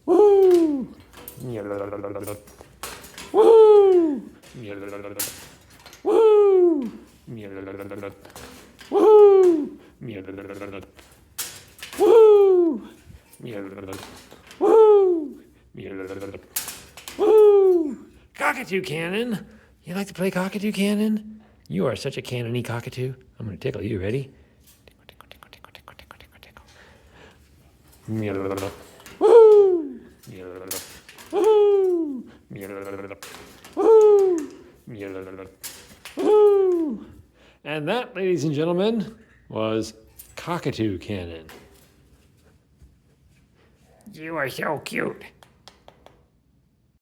Woo! Woo! Woo! Woo! Woo! Woo! Cockatoo Cannon! You like to play Cockatoo Cannon? You are such a cannon-y cockatoo. I'm going to tickle you. Ready? Tickle, tickle, tickle, tickle, tickle, tickle, tickle. Woo! Woo! Woo! Woo! And that, ladies and gentlemen, was Cockatoo Cannon. You are so cute.